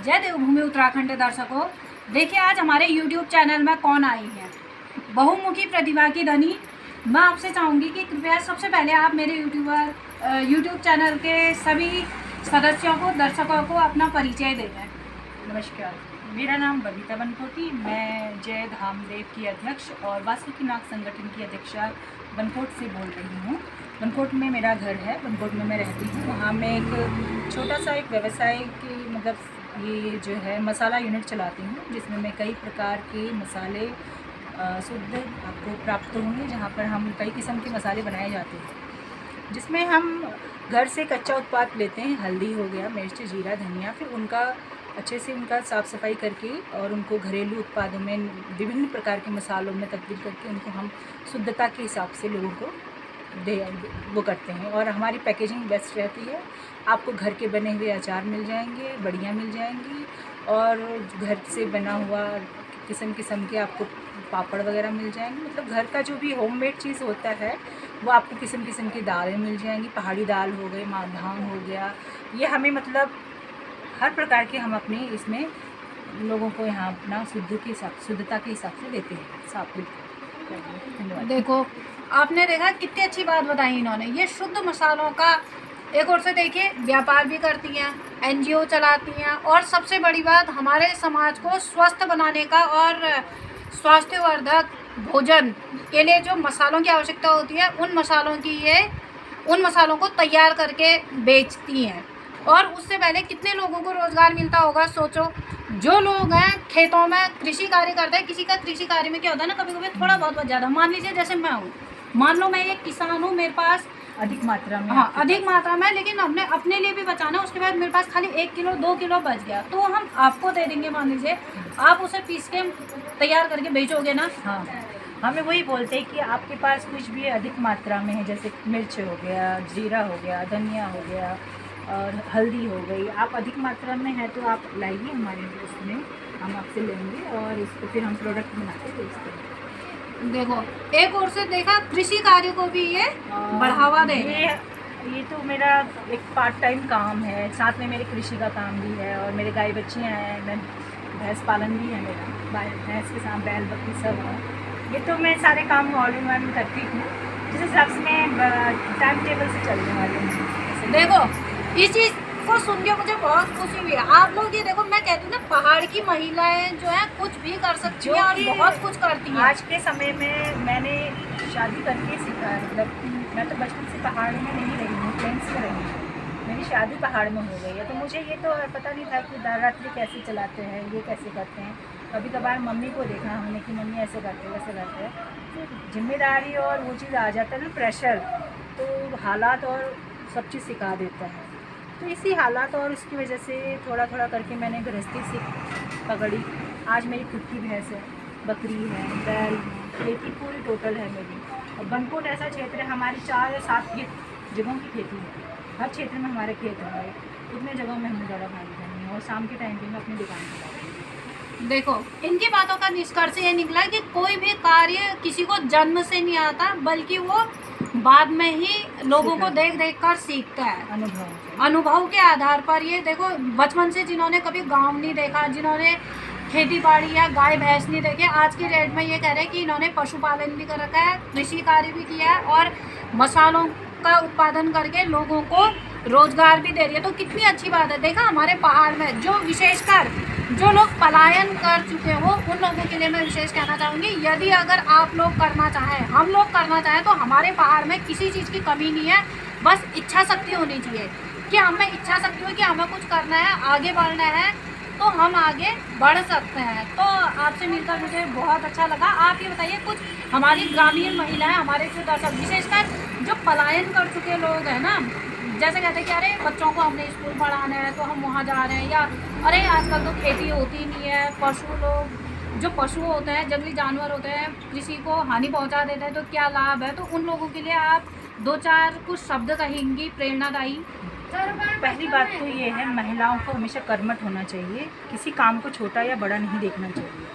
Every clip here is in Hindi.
जय देवभूमि उत्तराखंड दर्शकों, देखिए आज हमारे YouTube चैनल में कौन आई है, बहुमुखी प्रतिभा की धनी। मैं आपसे चाहूँगी कि कृपया सबसे पहले आप मेरे YouTube चैनल के सभी सदस्यों को, दर्शकों को अपना परिचय दे दें। नमस्कार, मेरा नाम बबीता बनकोटी। मैं जय धामदेव की अध्यक्ष और वासुकीनाग संगठन की अध्यक्षा बनकोट से बोल रही हूँ। बनकोट में मेरा घर है, बनकोट में मैं रहती हूँ। वहाँ मैं एक छोटा सा एक व्यवसाय की ये जो है मसाला यूनिट चलाती हूँ, जिसमें मैं कई प्रकार के मसाले शुद्ध आपको प्राप्त होंगे, जहाँ पर हम कई किस्म के मसाले बनाए जाते हैं, जिसमें हम घर से कच्चा उत्पाद लेते हैं। हल्दी हो गया, मिर्च, जीरा, धनिया, फिर उनका अच्छे से उनका साफ़ सफाई करके और उनको घरेलू उत्पादों में विभिन्न प्रकार के मसालों में तब्दील करके उनको हम शुद्धता के हिसाब से लोगों को वो करते हैं। और हमारी पैकेजिंग बेस्ट रहती है। आपको घर के बने हुए अचार मिल जाएंगे, बड़ियाँ मिल जाएंगी, और घर से बना हुआ किस्म किस्म के आपको पापड़ वगैरह मिल जाएंगे। मतलब घर का जो भी होममेड चीज़ होता है वो आपको किस्म किस्म की दालें मिल जाएंगी। पहाड़ी दाल हो गई, मालधान हो गया, ये हमें मतलब हर प्रकार के हम अपने इसमें लोगों को यहाँ अपना शुद्धता के हिसाब से देते हैं। साफ धन्यवाद। देखो, आपने देखा कितनी अच्छी बात बताई इन्होंने। ये शुद्ध मसालों का एक ओर से देखिए व्यापार भी करती हैं, NGO चलाती हैं, और सबसे बड़ी बात हमारे समाज को स्वस्थ बनाने का और स्वास्थ्यवर्धक भोजन के लिए जो मसालों की आवश्यकता होती है उन मसालों को तैयार करके बेचती हैं। और उससे पहले कितने लोगों को रोज़गार मिलता होगा, सोचो। जो लोग हैं खेतों में कृषि कार्य करते हैं, किसी का कृषि कार्य में क्या होता है ना, कभी कभी थोड़ा बहुत ज़्यादा, मान लीजिए जैसे मैं हूँ, मान लो मैं एक किसान हूँ, मेरे पास अधिक मात्रा में, हाँ अधिक मात्रा में, लेकिन हमने अपने लिए भी बचाना, उसके बाद मेरे पास खाली 1 किलो 2 किलो बच गया, तो हम आपको दे देंगे। मान लीजिए आप उसे पीस के तैयार करके बेचोगे ना। हाँ, हमें वही बोलते हैं कि आपके पास कुछ भी अधिक मात्रा में है, जैसे मिर्च हो गया, जीरा हो गया, धनिया हो गया और हल्दी हो गई, आप अधिक मात्रा में है तो आप लाइए हमारे उसमें, हम आपसे लेंगे और इसको फिर हम प्रोडक्ट बना के बेचते हैं। देखो, एक ओर से देखा कृषि कार्य को भी ये बढ़ावा दे। ये तो मेरा एक पार्ट टाइम काम है, साथ में मेरे कृषि का काम भी है, और मेरे गाय बच्चियाँ हैं, मैं भैंस पालन भी है मेरा, भैंस के साथ बैल बकरी सब है। ये तो मैं सारे काम ऑल इन वन करती हूँ, जिस हिसाब से मैं टाइम टेबल से चलने वाली हूँ। देखो, इस चीज़ को सुन के मुझे बहुत खुशी हुई। आप लोग ये देखो, मैं कहती हूँ ना, पहाड़ की महिलाएं जो है कुछ भी कर सकती हैं और बहुत कुछ करती हैं। आज के समय में मैंने शादी करके सीखा है, मतलब मैं तो बचपन से पहाड़ में नहीं रही हूँ, प्लेन्स में रही हूँ। मेरी शादी पहाड़ में हो गई है, तो मुझे ये तो पता नहीं था कि नवरात्रि कैसे चलाते हैं, ये कैसे करते हैं। कभी कभार मम्मी को देखा हमने कि मम्मी ऐसे करते हैं वैसे करते हैं, तो जिम्मेदारी और वो चीज़ आ जाता है ना, प्रेशर, तो हालात और सब चीज़ सिखा देता है। तो इसी हालात और उसकी वजह से थोड़ा थोड़ा करके मैंने गृहस्थी सीख पकड़ी। आज मेरी खुद की भैंस है, बकरी है, बैल है, खेती पूरी टोटल है मेरी। और बनकोट ऐसा क्षेत्र है, हमारी 4 या 7 जगहों की खेती है, हर क्षेत्र में हमारे खेत है, इतने जगहों में हमें ज़्यादा भागी करनी है, और शाम के टाइम पे मैं अपनी दुकान पर जाती हूँ। देखो, इनकी बातों का निष्कर्ष ये निकला कि कोई भी कार्य किसी को जन्म से नहीं आता, बल्कि वो बाद में ही लोगों को देख देख कर सीखता है, अनुभव के आधार पर। ये देखो, बचपन से जिन्होंने कभी गांव नहीं देखा, जिन्होंने खेती बाड़ी या गाय भैंस नहीं देखे, आज की डेट में ये कह रहे हैं कि इन्होंने पशुपालन भी कर रखा है, कृषि कार्य भी किया है, और मसालों का उत्पादन करके लोगों को रोजगार भी दे रही है। तो कितनी अच्छी बात है। देखा, हमारे पहाड़ में जो विशेषकर जो लोग पलायन कर चुके हो, उन लोगों के लिए मैं विशेष कहना चाहूँगी, यदि अगर आप लोग करना चाहें, हम लोग करना चाहें, तो हमारे पहाड़ में किसी चीज़ की कमी नहीं है। बस इच्छा शक्ति होनी चाहिए कि हमें इच्छा शक्ति हो कि हमें कुछ करना है, आगे बढ़ना है, तो हम आगे बढ़ सकते हैं। तो आपसे मिलकर मुझे बहुत अच्छा लगा। आप ये बताइए, कुछ हमारी ग्रामीण महिलाएं, हमारे जो दर्शक, विशेषकर जो पलायन कर चुके लोग हैं ना, जैसे कहते हैं कि अरे बच्चों को हमने स्कूल पढ़ाना है तो हम वहाँ जा रहे हैं, या अरे आजकल तो खेती होती नहीं है, जो पशु होते हैं, जंगली जानवर होते हैं, किसी को हानि पहुँचा देते हैं, तो क्या लाभ है। तो उन लोगों के लिए आप 2-4 कुछ शब्द कहेंगी प्रेरणादायी। पहली बात तो ये है, महिलाओं को हमेशा कर्मठ होना चाहिए, किसी काम को छोटा या बड़ा नहीं देखना चाहिए,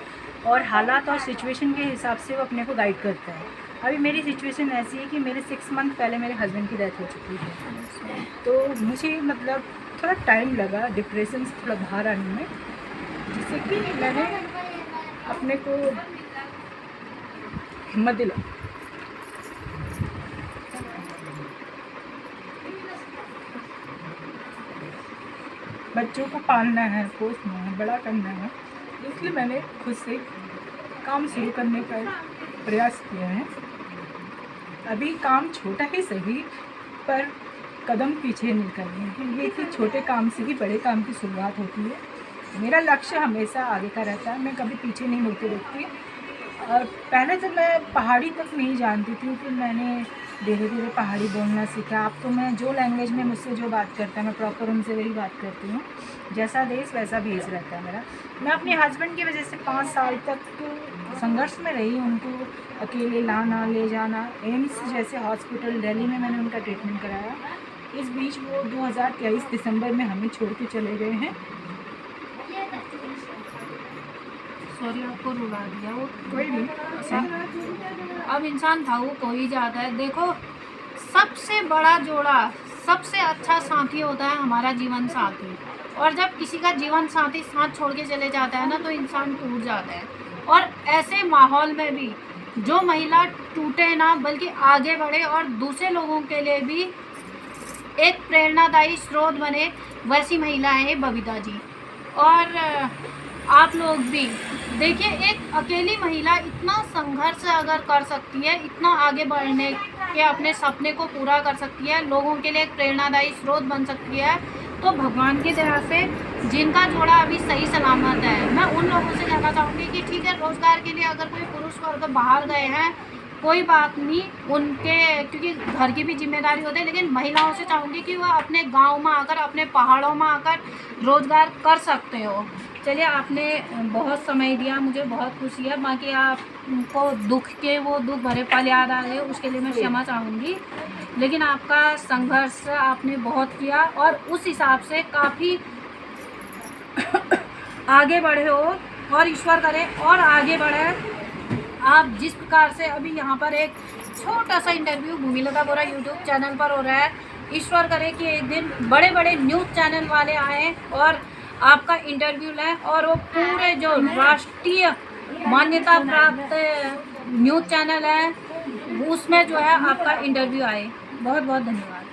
और हालात और सिचुएशन के हिसाब से वो अपने को गाइड करता है। अभी मेरी सिचुएशन ऐसी है कि मेरे 6 मंथ पहले मेरे हस्बैंड की डेथ हो चुकी है, तो मुझे मतलब थोड़ा टाइम लगा डिप्रेशन से थोड़ा बाहर आने में, जिससे कि मैंने अपने को हिम्मत दिला। बच्चों को पालना है, पोसना है, बड़ा करना है, इसलिए मैंने खुद से काम शुरू करने का प्रयास किया है। अभी काम छोटा ही सही, पर कदम पीछे नहीं करने हैं। ये कि छोटे काम से ही बड़े काम की शुरुआत होती है। मेरा लक्ष्य हमेशा आगे का रहता है, मैं कभी पीछे नहीं मुड़ती देखती। और पहले तो मैं पहाड़ी तक नहीं जानती थी, फिर मैंने धीरे धीरे पहाड़ी बोलना सीखा। अब तो मैं जो लैंग्वेज में मुझसे जो बात करता है मैं प्रॉपर उनसे वही बात करती हूँ। जैसा देश वैसा भेज रहता है मेरा। मैं अपने हस्बैंड की वजह से 5 साल तक संघर्ष में रही, उनको अकेले लाना ले जाना। एम्स जैसे हॉस्पिटल दिल्ली में मैंने उनका ट्रीटमेंट कराया। इस बीच वो 2023 दिसंबर में हमें छोड़ के चले गए हैं। सॉरी आपको रुला दिया वो। कोई नहीं, अब इंसान भावुक हो ही जाता है। देखो, सबसे बड़ा जोड़ा, सबसे अच्छा साथी होता है हमारा जीवन साथी। और जब किसी का जीवन साथी साथ छोड़ के चले जाता है ना, तो इंसान टूट जाता है। और ऐसे माहौल में भी जो महिला टूटे ना, बल्कि आगे बढ़े और दूसरे लोगों के लिए भी एक प्रेरणादायी स्रोत बने, वैसी महिला है बबीता जी। और आप लोग भी देखिए, एक अकेली महिला इतना संघर्ष अगर कर सकती है, इतना आगे बढ़ने के अपने सपने को पूरा कर सकती है, लोगों के लिए एक प्रेरणादायी स्रोत बन सकती है, तो भगवान की दया से जिनका जोड़ा अभी सही सलामत है, मैं उन लोगों से कहना चाहूँगी कि ठीक है, रोज़गार के लिए अगर कोई पुरुष वर्ग बाहर गए हैं कोई बात नहीं, उनके क्योंकि घर की भी जिम्मेदारी होती है, लेकिन महिलाओं से चाहूँगी कि वह अपने गांव में आकर, अपने पहाड़ों में आकर रोज़गार कर सकते हो। चलिए, आपने बहुत समय दिया, मुझे बहुत खुशी है। बाकी आपको दुख के वो दुख भरे पल याद आ गए, उसके लिए मैं क्षमा चाहूँगी। लेकिन आपका संघर्ष आपने बहुत किया और उस हिसाब से काफ़ी आगे बढ़े हो, और ईश्वर करे और आगे बढ़े। आप जिस प्रकार से अभी यहाँ पर एक छोटा सा इंटरव्यू भूमिलता बोरा यूट्यूब चैनल पर हो रहा है, ईश्वर करे कि एक दिन बड़े बड़े न्यूज़ चैनल वाले आएँ और आपका इंटरव्यू लें, और वो पूरे जो राष्ट्रीय मान्यता प्राप्त न्यूज़ चैनल है उसमें जो है आपका इंटरव्यू आए। बहुत बहुत धन्यवाद।